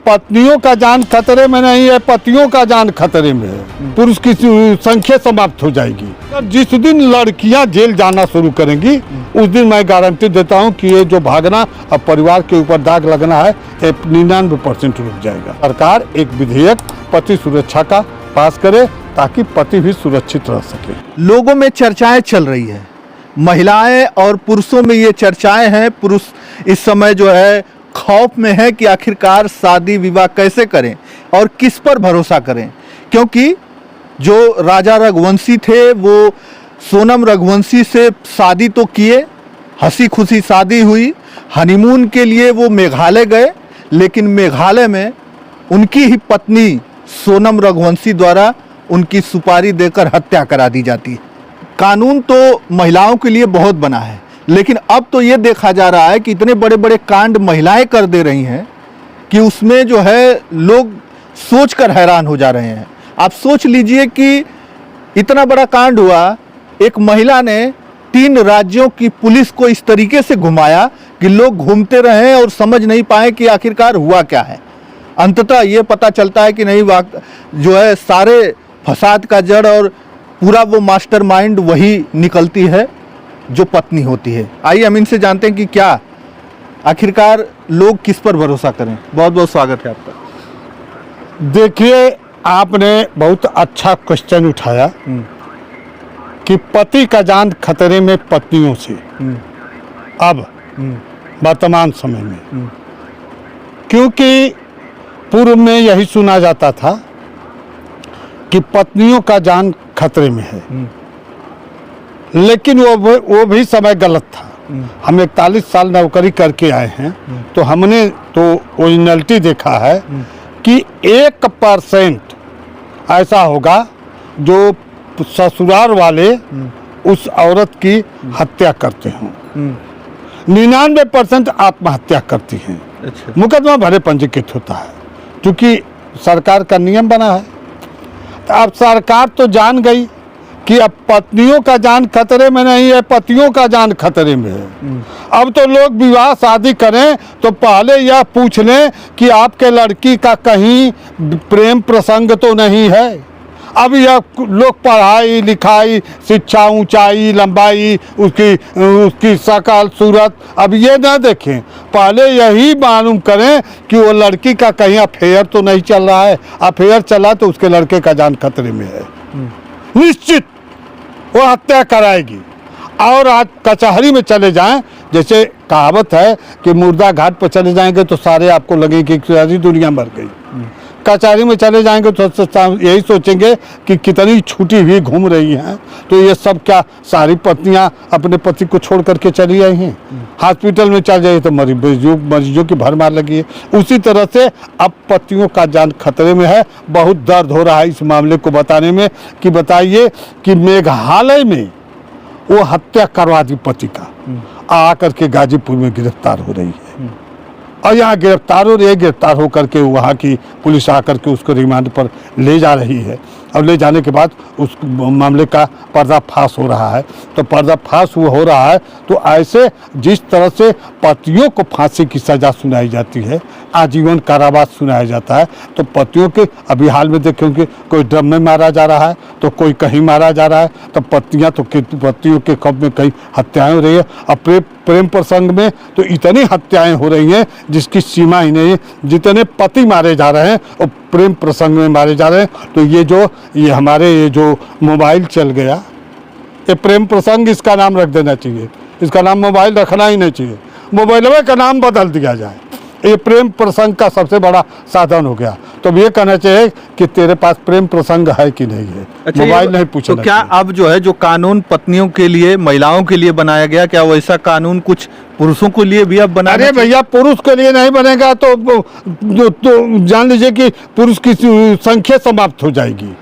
पत्नियों का जान खतरे में नहीं है, पतियों का जान खतरे में है। पुरुष की संख्या समाप्त हो जाएगी। जिस दिन लड़कियां जेल जाना शुरू करेंगी उस दिन मैं गारंटी देता हूं कि ये जो भागना अब परिवार के ऊपर दाग लगना है 99% रुक जाएगा। सरकार एक विधेयक पति सुरक्षा का पास करे ताकि पति भी सुरक्षित रह सके। लोगों में चर्चाएं चल रही है, महिलाएं और पुरुषों में ये चर्चाएं हैं। पुरुष इस समय जो है खौफ में है कि आखिरकार शादी विवाह कैसे करें और किस पर भरोसा करें, क्योंकि जो राजा रघुवंशी थे वो सोनम रघुवंशी से शादी तो किए, हंसी खुशी शादी हुई, हनीमून के लिए वो मेघालय गए, लेकिन मेघालय में उनकी ही पत्नी सोनम रघुवंशी द्वारा उनकी सुपारी देकर हत्या करा दी जाती है। कानून तो महिलाओं के लिए बहुत बना है, लेकिन अब तो ये देखा जा रहा है कि इतने बड़े बड़े कांड महिलाएं कर दे रही हैं कि उसमें जो है लोग सोचकर हैरान हो जा रहे हैं। आप सोच लीजिए कि इतना बड़ा कांड हुआ, एक महिला ने 3 राज्यों की पुलिस को इस तरीके से घुमाया कि लोग घूमते रहे और समझ नहीं पाए कि आखिरकार हुआ क्या है। अंततः ये पता चलता है कि नहीं, जो है सारे फसाद का जड़ और पूरा वो मास्टरमाइंड वही निकलती है जो पत्नी होती है। आइए हम इनसे जानते हैं कि क्या आखिरकार लोग किस पर भरोसा करें। बहुत बहुत स्वागत है आपका। देखिए, आपने बहुत अच्छा क्वेश्चन उठाया कि पति का जान खतरे में पत्नियों से। अब वर्तमान समय में, क्योंकि पूर्व में यही सुना जाता था कि पत्नियों का जान खतरे में है, लेकिन वो भी समय गलत था। हम 41 साल नौकरी करके आए हैं, तो हमने तो ओरिजिनलिटी देखा है कि 1% ऐसा होगा जो ससुराल वाले उस औरत की हत्या करते हों। 99% आत्महत्या करती हैं। अच्छा। मुकदमा भरे पंजीकृत होता है, क्योंकि सरकार का नियम बना है। अब सरकार तो जान गई कि अब पत्नियों का जान खतरे में नहीं है, पतियों का जान खतरे में है। अब तो लोग विवाह शादी करें तो पहले यह पूछ लें कि आपके लड़की का कहीं प्रेम प्रसंग तो नहीं है। अब यह लोग पढ़ाई लिखाई, शिक्षा, ऊंचाई, लंबाई, उसकी शकल सूरत अब ये ना देखें, पहले यही मालूम करें कि वो लड़की का कहीं अफेयर तो नहीं चल रहा है। अफेयर चला तो उसके लड़के का जान खतरे में है। निश्चित वो हत्या कराएगी। और आज कचहरी में चले जाएं, जैसे कहावत है कि मुर्दा घाट पर चले जाएंगे तो सारे आपको लगेगी कि सारी दुनिया मर गई। कचहरी में चले जाएंगे तो यही सोचेंगे कि कितनी छूटी हुई घूम रही हैं। तो ये सब क्या सारी पत्नियां अपने पति को छोड़ करके चली आई हैं? हॉस्पिटल में चल जाइए तो मरीजों की भरमार लगी है। उसी तरह से अब पतियों का जान खतरे में है। बहुत दर्द हो रहा है इस मामले को बताने में कि बताइए कि मेघालय में वो हत्या करवा दी पति का, आकर के गाजीपुर में गिरफ्तार हो रही है। और यहाँ गिरफ्तार हो रही है, गिरफ्तार होकर के वहाँ की पुलिस आकर के उसको रिमांड पर ले जा रही है। और ले जाने के बाद उस मामले का पर्दाफाश हो रहा है। तो पर्दाफाश वो हो रहा है तो ऐसे जिस तरह से पतियों को फांसी की सज़ा सुनाई जाती है, आजीवन कारावास सुनाया जाता है, तो पतियों के अभी हाल में देखें कि कोई ड्रम में मारा जा रहा है तो कोई कहीं मारा जा रहा है। तो पत्नियाँ तो पतियों के खौफ में कई हत्याएँ हो रही है। अब प्रेम प्रसंग में तो इतनी हत्याएँ हो रही हैं जिसकी सीमा ही नहीं है। जितने पति मारे जा रहे हैं और प्रेम प्रसंग में मारे जा रहे हैं। तो ये हमारे ये जो मोबाइल चल गया, ये प्रेम प्रसंग इसका नाम रख देना चाहिए। इसका नाम मोबाइल रखना ही नहीं चाहिए, मोबाइल का नाम बदल दिया जाए। ये प्रेम प्रसंग का सबसे बड़ा साधन हो गया। तो ये कहना चाहिए कि तेरे पास प्रेम प्रसंग है कि नहीं है। अच्छा, मोबाइल नहीं पूछना। तो क्या अब जो है जो कानून पत्नियों के लिए, महिलाओं के लिए बनाया गया, क्या वैसा कानून कुछ पुरुषों के लिए भी अब बना? अरे भैया, पुरुष के लिए नहीं बनेगा तो जान लीजिए कि पुरुष की संख्या समाप्त हो जाएगी।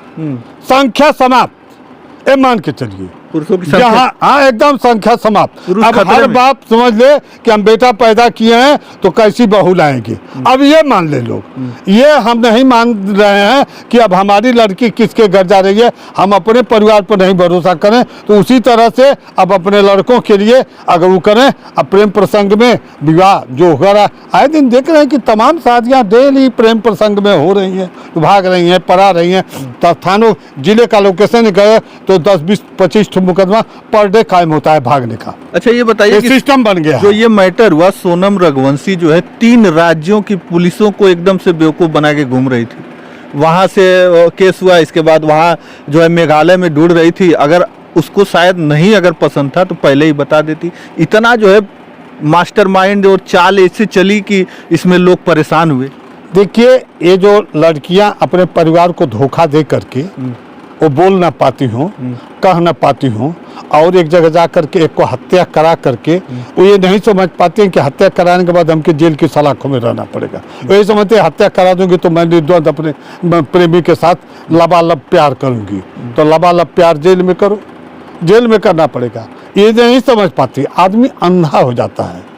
संख्या समाप्त, ये मान के चलिए। पुरुषों की संख्या जहाँ हाँ एकदम संख्या समाप्त। पुरुष अब खतरे हर में। बाप समझ ले कि हम बेटा पैदा किए हैं तो कैसी बहू लाएंगे। अब ये मान ले लोग, ये हम नहीं मान रहे हैं कि अब हमारी लड़की किसके घर जा रही है, हम अपने परिवार पर नहीं भरोसा करें तो उसी तरह से अब अपने लड़कों के लिए अगर वो करें। अब प्रेम प्रसंग में विवाह जो हो रहा, आए दिन देख रहे हैं कि तमाम शादियाँ डेली प्रेम प्रसंग में हो रही हैं, भाग रही हैं, पड़ा रही हैं। थानों जिले का लोकेशन गए तो 10-20-25 मुकदमा पर डे कायम होता है भागने का। अच्छा ये बताइए ये कि सिस्टम बन गया जो है। ये मैटर हुआ, सोनम रघुवंशी जो है 3 राज्यों की पुलिसों को एकदम से बेवकूफ़ बना के घूम रही थी, वहाँ से केस हुआ, इसके बाद वहाँ जो है मेघालय में ढूंढ रही थी। अगर उसको शायद नहीं अगर पसंद था तो पहले ही बता देती। इतना जो है मास्टरमाइंड और चाल ऐसे चली कि इसमें लोग परेशान हुए। देखिए ये जो लड़कियां अपने परिवार को धोखा दे करके वो बोल ना पाती हों, कह ना पाती हों और एक जगह जा करके एक को हत्या करा करके वो ये नहीं समझ पाती हैं कि हत्या कराने के बाद हमके जेल की सलाखों में रहना पड़ेगा। वो ये समझते हैं हत्या करा दूंगी तो मैं निर्द्वंद अपने प्रेमी के साथ लबालब प्यार करूंगी, तो लबालब प्यार जेल में करो, जेल में करना पड़ेगा। ये नहीं समझ पाती, आदमी अंधा हो जाता है।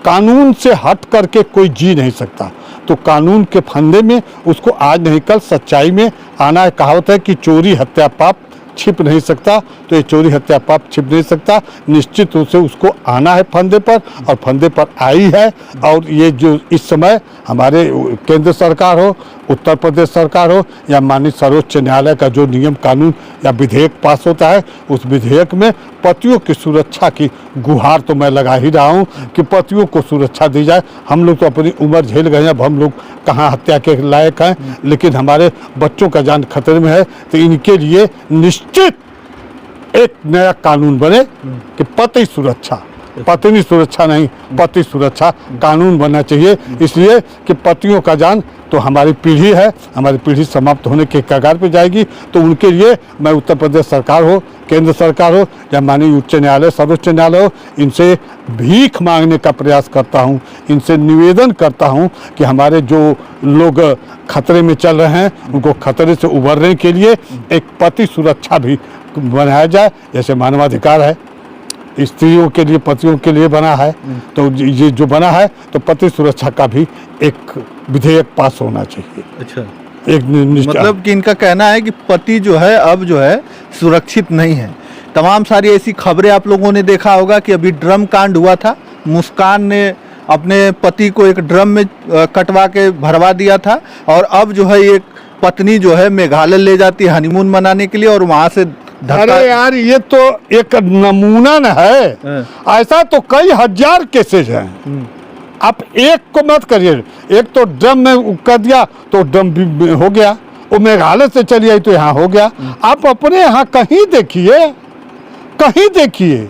कानून से हट करके कोई जी नहीं सकता, तो कानून के फंदे में उसको आज नहीं कल सच्चाई में आना है। कहावत है कि चोरी हत्या पाप छिप नहीं सकता, तो ये चोरी हत्या पाप छिप नहीं सकता। निश्चित रूप से उसको आना है फंदे पर और फंदे पर आई है। और ये जो इस समय हमारे केंद्र सरकार हो, उत्तर प्रदेश सरकार हो या माननीय सर्वोच्च न्यायालय का जो नियम कानून या विधेयक पास होता है, उस विधेयक में पतियों की सुरक्षा की गुहार तो मैं लगा ही रहा हूँ कि पतियों को सुरक्षा दी जाए। हम लोग तो अपनी उम्र झेल गए हैं, अब हम लोग कहाँ हत्या के लायक हैं, लेकिन हमारे बच्चों का जान खतरे में है, तो इनके लिए निश्चित एक नया कानून बने कि पति सुरक्षा, पत्नी सुरक्षा नहीं, पति सुरक्षा कानून बनना चाहिए। इसलिए कि पतियों का जान तो हमारी पीढ़ी है, हमारी पीढ़ी समाप्त होने के कगार पे जाएगी। तो उनके लिए मैं उत्तर प्रदेश सरकार हो, केंद्र सरकार हो या माननीय उच्च न्यायालय, सर्वोच्च न्यायालय हो, इनसे भीख मांगने का प्रयास करता हूँ, इनसे निवेदन करता हूँ कि हमारे जो लोग खतरे में चल रहे हैं उनको खतरे से उभरने के लिए एक पति सुरक्षा भी बनाया जाए। जैसे मानवाधिकार है, स्त्रियों के लिए पतियों के लिए बना है, तो ये जो बना है तो पति सुरक्षा का भी एक विधेयक पास होना चाहिए। अच्छा, एक मतलब कि इनका कहना है कि पति जो है अब जो है सुरक्षित नहीं है। तमाम सारी ऐसी खबरें आप लोगों ने देखा होगा कि अभी ड्रम कांड हुआ था, मुस्कान ने अपने पति को एक ड्रम में कटवा के भरवा दिया था और अब जो है एक पत्नी जो है मेघालय ले जाती है हनीमून मनाने के लिए और वहाँ से अरे यार ये तो एक नमूना न है, ऐसा तो कई हजार केसेज हैं। आप एक को मत करिए, एक तो ड्रम में कर दिया तो ड्रम भी हो गया, वो मेघालय से चली आई तो यहाँ हो गया। आप अपने यहाँ कहीं देखिए, कहीं देखिए,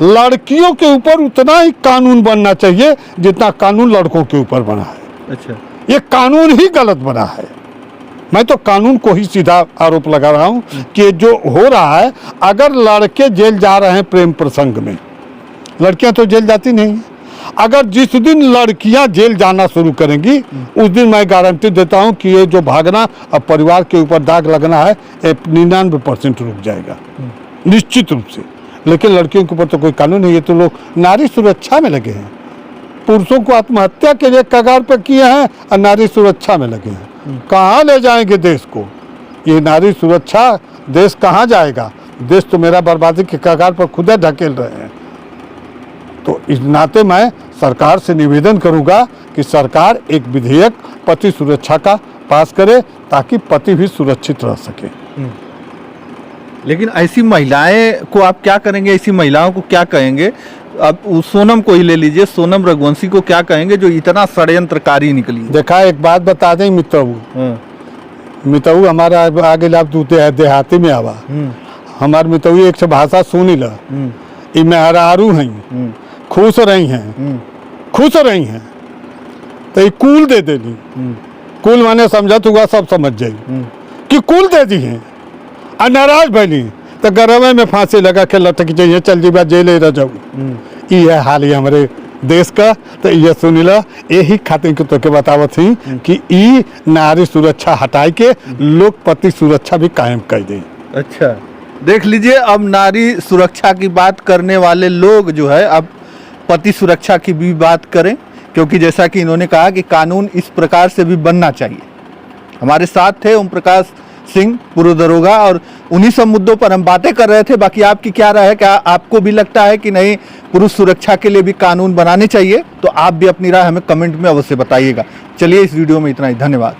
लड़कियों के ऊपर उतना ही कानून बनना चाहिए जितना कानून लड़कों के ऊपर बना है। अच्छा, ये कानून ही गलत बना है। मैं तो कानून को ही सीधा आरोप लगा रहा हूँ कि जो हो रहा है, अगर लड़के जेल जा रहे हैं प्रेम प्रसंग में, लड़कियां तो जेल जाती नहीं हैं। अगर जिस दिन लड़कियां जेल जाना शुरू करेंगी उस दिन मैं गारंटी देता हूं कि ये जो भागना और परिवार के ऊपर दाग लगना है 99% रुक जाएगा निश्चित रूप से। लेकिन लड़कियों के ऊपर तो कोई कानून नहीं है, तो लोग नारी सुरक्षा में लगे हैं। पुरुषों को आत्महत्या के लिए कगार पर किए हैं और नारी सुरक्षा में लगे हैं। कहाँ ले जाएंगे देश को ये नारी सुरक्षा? देश कहाँ जाएगा? देश तो मेरा बर्बादी के कगार पर खुद ढकेल रहे हैं। तो इस नाते मैं सरकार से निवेदन करूंगा कि सरकार एक विधेयक पति सुरक्षा का पास करे ताकि पति भी सुरक्षित रह सके। लेकिन ऐसी महिलाएं को आप क्या करेंगे? ऐसी महिलाओं को क्या कहेंगे? अब सोनम को ही ले लीजिए, सोनम रघुवंशी को क्या कहेंगे जो इतना षड्यंत्रकारी निकली? देखा, एक बात बता दें मितऊ, मितऊ हमारा आगे लाभ दूते देहाती में आवा, हमार मितऊ एक से भाषा सुनी ला, मेहरारू हैं, खुश रही हैं, खुश रही हैं, तो ये कूल दे देनी। कूल माने समझा तुआ सब समझ जाई कि कूल दे दी हैं और नाराज भैली तो गरमे में फांसी लगा के लटक जाइए, चल जी बा जेल रह जाऊ। ये हाल ही हमारे देश का। तो ये सुनिला यही खातिर के तो के बतावत ही कि ई नारी सुरक्षा हटाई के लोग पति सुरक्षा भी कायम कर दें। अच्छा, देख लीजिए, अब नारी सुरक्षा की बात करने वाले लोग जो है अब पति सुरक्षा की भी बात करें, क्योंकि जैसा कि इन्होंने कहा कि कानून इस प्रकार से भी बनना चाहिए। हमारे साथ थे ओम प्रकाश सिंह, पूर्व दरोगा, और उन्हीं सब मुद्दों पर हम बातें कर रहे थे। बाकी आपकी क्या राय है? क्या आपको भी लगता है कि नहीं, पुरुष सुरक्षा के लिए भी कानून बनाने चाहिए? तो आप भी अपनी राय हमें कमेंट में अवश्य बताइएगा। चलिए, इस वीडियो में इतना ही। धन्यवाद।